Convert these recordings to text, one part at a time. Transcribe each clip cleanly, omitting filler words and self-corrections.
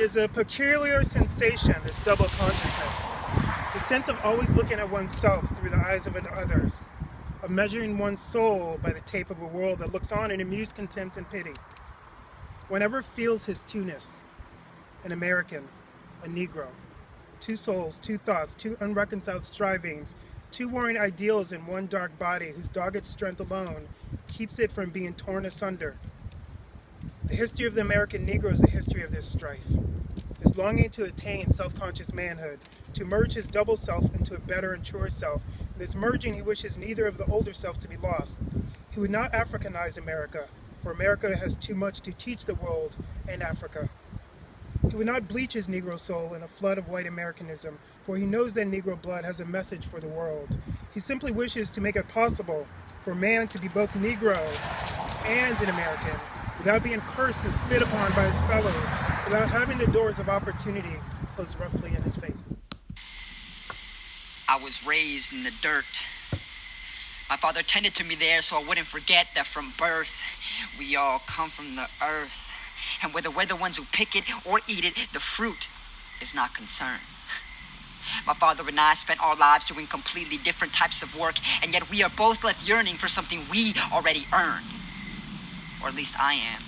is a peculiar sensation, this double consciousness. The sense of always looking at oneself through the eyes of others, of measuring one's soul by the tape of a world that looks on in amused contempt and pity. One ever feels his two-ness, an American, a Negro. Two souls, two thoughts, two unreconciled strivings, two warring ideals in one dark body whose dogged strength alone keeps it from being torn asunder. The history of the American Negro is the history of this strife, this longing to attain self-conscious manhood, to merge his double self into a better and truer self. In this merging, he wishes neither of the older selves to be lost. He would not Africanize America, for America has too much to teach the world and Africa. He would not bleach his Negro soul in a flood of white Americanism, for he knows that Negro blood has a message for the world. He simply wishes to make it possible for man to be both Negro and an American, without being cursed and spit upon by his fellows, without having the doors of opportunity closed roughly in his face. I was raised in the dirt. My father tended to me there so I wouldn't forget that from birth, we all come from the earth. And whether we're the ones who pick it or eat it, the fruit is not concerned. My father and I spent our lives doing completely different types of work, and yet we are both left yearning for something we already earned. Or at least I am.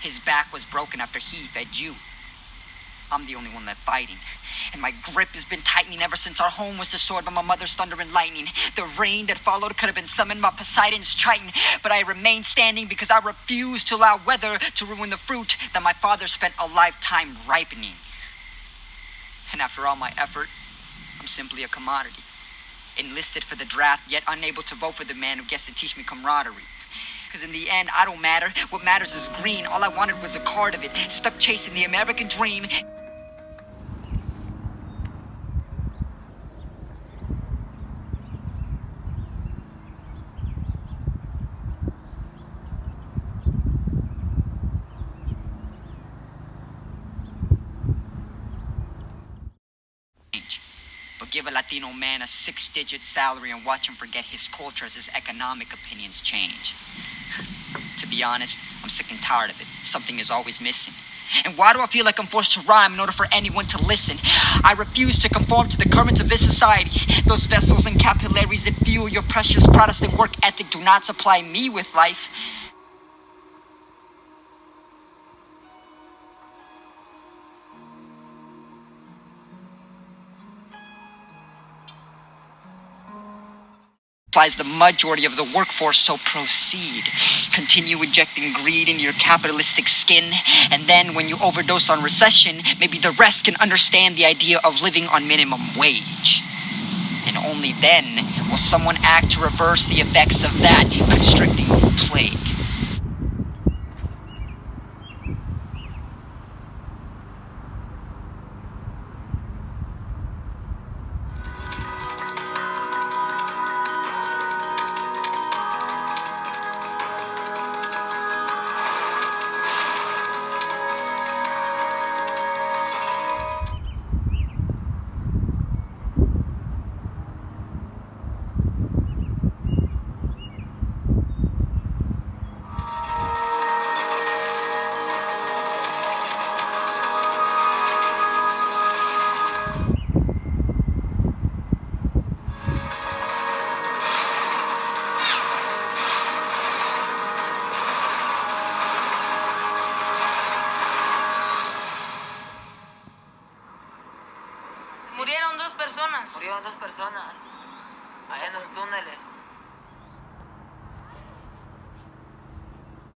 His back was broken after he fed you. I'm the only one left fighting. And my grip has been tightening ever since our home was destroyed by my mother's thunder and lightning. The rain that followed could have been summoned by Poseidon's Triton, but I remain standing because I refuse to allow weather to ruin the fruit that my father spent a lifetime ripening. And after all my effort, I'm simply a commodity. Enlisted for the draft, yet unable to vote for the man who gets to teach me camaraderie. Because in the end, I don't matter. What matters is green. All I wanted was a card of it. Stuck chasing the American dream. But give a Latino man a 6-digit salary and watch him forget his culture as his economic opinions change. To be honest, I'm sick and tired of it. Something is always missing. And why do I feel like I'm forced to rhyme in order for anyone to listen? I refuse to conform to the currents of this society. Those vessels and capillaries that fuel your precious Protestant work ethic do not supply me with life. Supplies the majority of the workforce, so proceed. Continue injecting greed into your capitalistic skin, and then when you overdose on recession, maybe the rest can understand the idea of living on minimum wage. And only then will someone act to reverse the effects of that constricting plague. Murieron dos personas allá en los túneles.